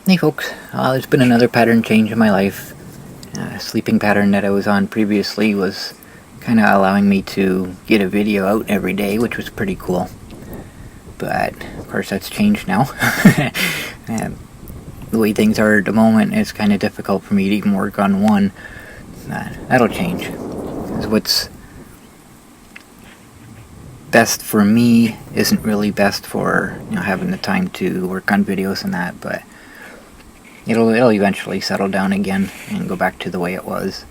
Hey folks, there's been another pattern change in my life. Sleeping pattern that I was on previously was kind of allowing me to get a video out every day, which was pretty cool. But, of course, that's changed now. And the way things are at the moment, it's kind of difficult for me to even work on one. That'll change. 'Cause what's best for me isn't really best for having the time to work on videos and that, but it'll eventually settle down again and go back to the way it was,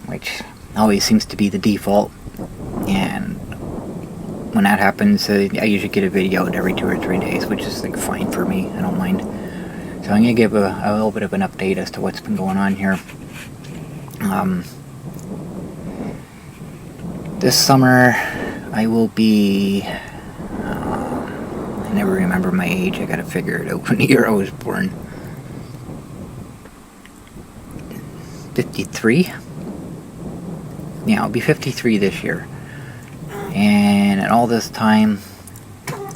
which always seems to be the default. And when that happens, I usually get a video out every 2 or 3 days, which is like fine for me. I don't mind. So I'm gonna give a little bit of an update as to what's been going on here. This summer I will be I never remember my age. I gotta figure it out when the year I was born. 53? Yeah, I'll be 53 this year. And in all this time,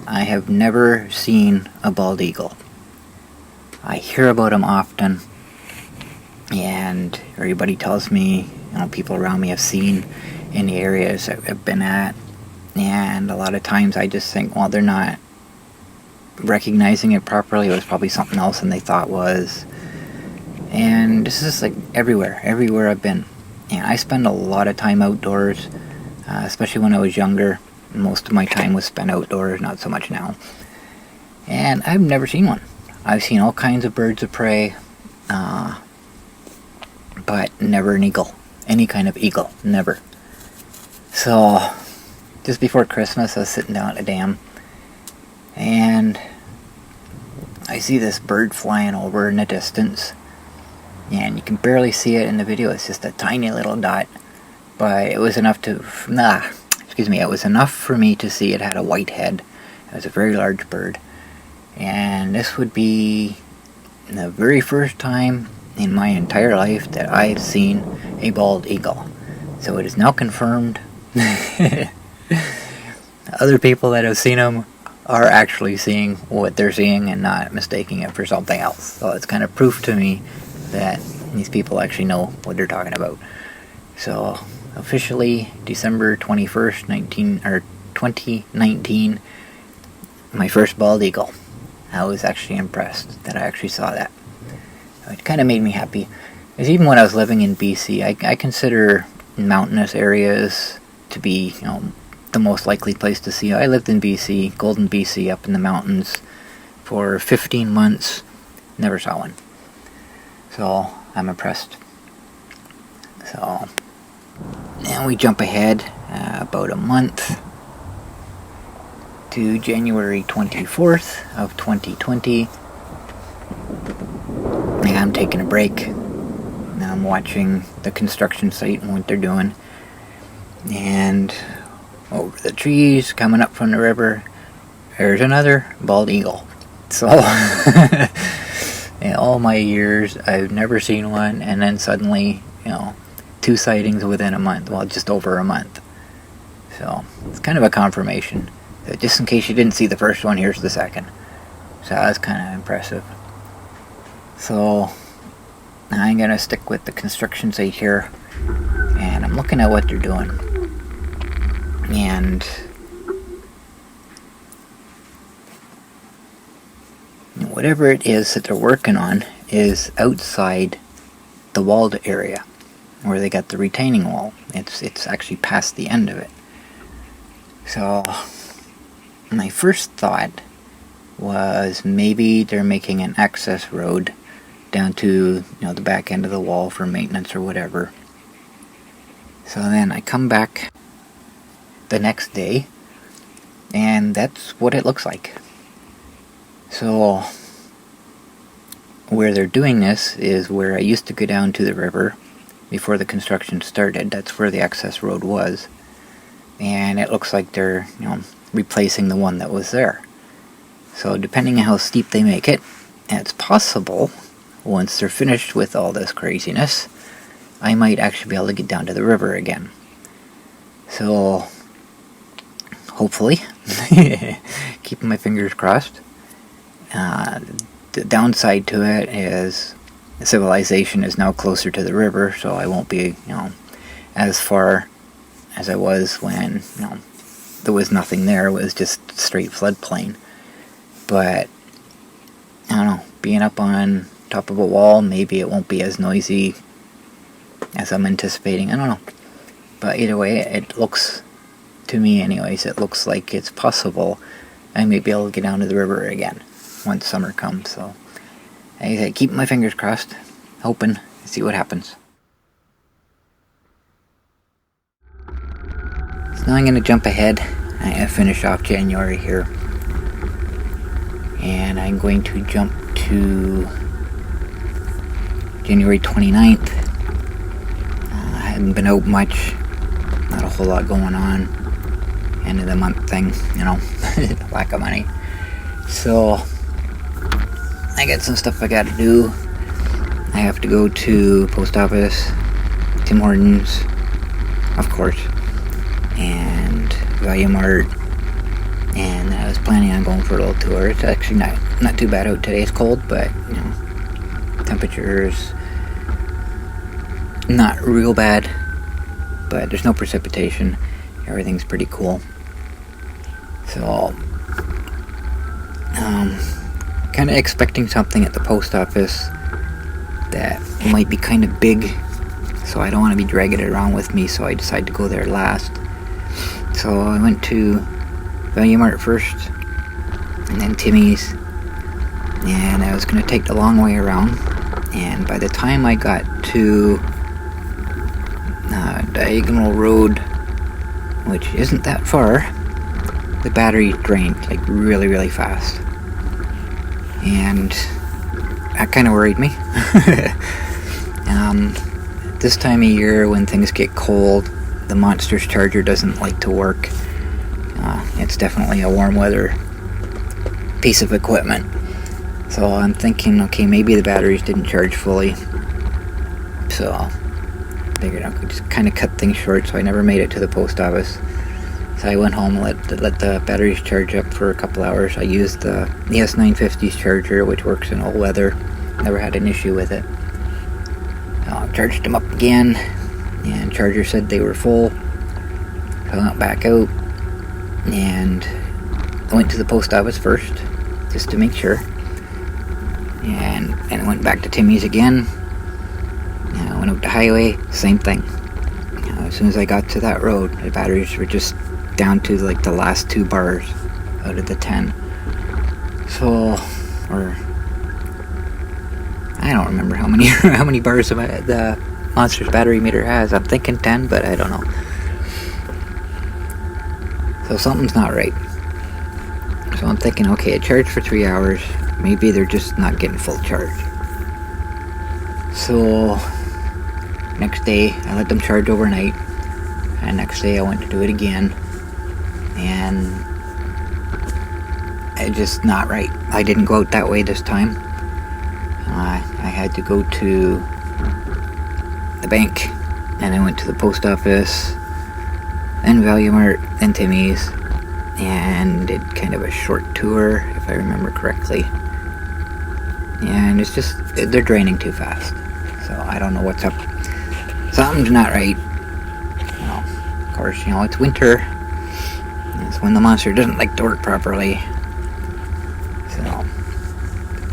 I have never seen a bald eagle. I hear about them often, and everybody tells me, people around me have seen in the areas that I've been at, and a lot of times I just think, well, they're not recognizing it properly. It was probably something else than they thought was. And this is like everywhere I've been. And I spend a lot of time outdoors, especially when I was younger. Most of my time was spent outdoors, not so much now. And I've never seen one. I've seen all kinds of birds of prey, but never an eagle. Any kind of eagle, never. So, just before Christmas, I was sitting down at a dam, and I see this bird flying over in the distance. And you can barely see it in the video. It's just a tiny little dot, but it was enough it was enough for me to see it had a white head. It was a very large bird, and this would be the very first time in my entire life that I've seen a bald eagle. So it is now confirmed. Other people that have seen them are actually seeing what they're seeing and not mistaking it for something else. So it's kind of proof to me that these people actually know what they're talking about. So officially December 21st, 2019, my first bald eagle. I was actually impressed that I actually saw that. It kind of made me happy. Because even when I was living in BC, I consider mountainous areas to be, the most likely place to see. I lived in BC, Golden BC, up in the mountains for 15 months. Never saw one. So I'm impressed. So now we jump ahead about a month to January 24th of 2020. And I'm taking a break. Now I'm watching the construction site and what they're doing. And over the trees, coming up from the river, there's another bald eagle. So in all my years, I've never seen one, and then suddenly, 2 sightings within a month. Well, just over a month. So it's kind of a confirmation. Just in case you didn't see the first one, here's the second. So that's kind of impressive. So I'm going to stick with the construction site here, and I'm looking at what they're doing. And whatever it is that they're working on is outside the walled area where they got the retaining wall. It's actually past the end of it. So my first thought was maybe they're making an access road down to the back end of the wall for maintenance or whatever. So then I come back the next day, and that's what it looks like. So where they're doing this is where I used to go down to the river before the construction started. That's where the access road was, and it looks like they're replacing the one that was there. So depending on how steep they make it, it's possible once they're finished with all this craziness, I might actually be able to get down to the river again. So hopefully, keeping my fingers crossed, the the downside to it is civilization is now closer to the river, so I won't be, as far as I was when, there was nothing there. It was just straight floodplain. But I don't know, being up on top of a wall, maybe it won't be as noisy as I'm anticipating. I don't know. But either way, it looks, to me anyways, it looks like it's possible I may be able to get down to the river again once summer comes. So I keep my fingers crossed, hoping to see what happens. So now I'm going to jump ahead. I finish off January here. And I'm going to jump to January 29th. I haven't been out much. Not a whole lot going on. End of the month thing, lack of money. So I got some stuff I gotta do. I have to go to post office, Tim Hortons, of course, and Value Mart. And I was planning on going for a little tour. It's actually not too bad out today. It's cold, but temperatures not real bad, but there's no precipitation. Everything's pretty cool. So kind of expecting something at the post office that might be kind of big, so I don't want to be dragging it around with me, so I decided to go there last. So I went to Value Mart first, and then Timmy's, and I was going to take the long way around, and by the time I got to Diagonal Road, which isn't that far, the battery drained like really, really fast, and that kind of worried me. This time of year when things get cold, the Monster's charger doesn't like to work. It's definitely a warm weather piece of equipment. So I'm thinking, okay, maybe the batteries didn't charge fully. So I figured I could just kind of cut things short, so I never made it to the post office. So I went home and let the batteries charge up for a couple hours. I used the S950's charger, which works in all weather. Never had an issue with it. I charged them up again, and charger said they were full. So I went back out, and I went to the post office first, just to make sure. And I went back to Timmy's again. I went out the highway, same thing. As soon as I got to that road, the batteries were just down to like the last 2 bars out of the 10. So, or I don't remember how many bars the Monster's battery meter has. I'm thinking 10, but I don't know. So something's not right. So I'm thinking, okay, it charged for 3 hours. Maybe they're just not getting full charge. So next day, I let them charge overnight. And next day I went to do it again. And it's just not right. I didn't go out that way this time. I had to go to the bank. And I went to the post office. And Value Mart and Timmy's. And did kind of a short tour, if I remember correctly. And it's just, they're draining too fast. So I don't know what's up. Something's not right. Of course, it's winter. It's when the Monster doesn't like to work properly. So,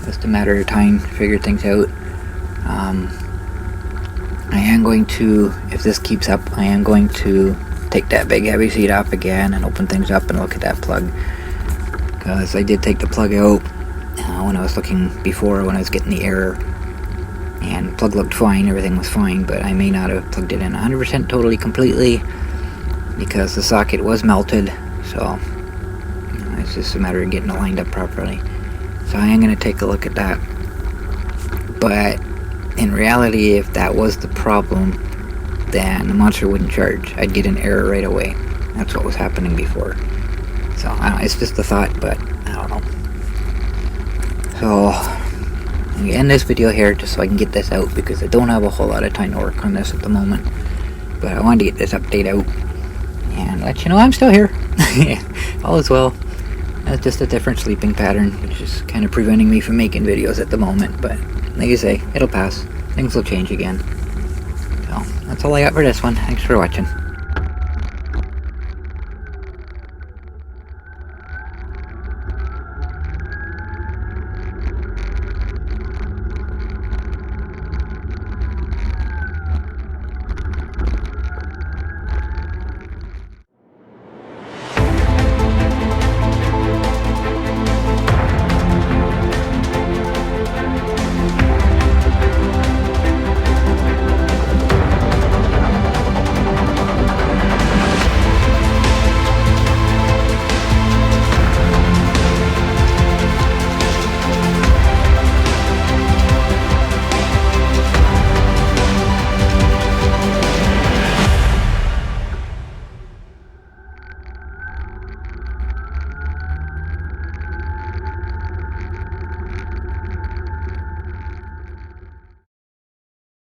just a matter of time to figure things out. I am going to, if this keeps up, I am going to take that big heavy seat off again and open things up and look at that plug. Because I did take the plug out when I was looking before, when I was getting the error. And the plug looked fine, everything was fine, but I may not have plugged it in 100% totally completely because the socket was melted. So it's just a matter of getting it lined up properly. So I am going to take a look at that. But in reality, if that was the problem, then the Monster wouldn't charge. I'd get an error right away. That's what was happening before. So I don't know, it's just a thought, but I don't know. So I'm going to end this video here just so I can get this out, because I don't have a whole lot of time to work on this at the moment. But I wanted to get this update out and let you know I'm still here. All is well. That's just a different sleeping pattern, which is kind of preventing me from making videos at the moment. But like I say, it'll pass. Things will change again. So that's all I got for this one. Thanks for watching.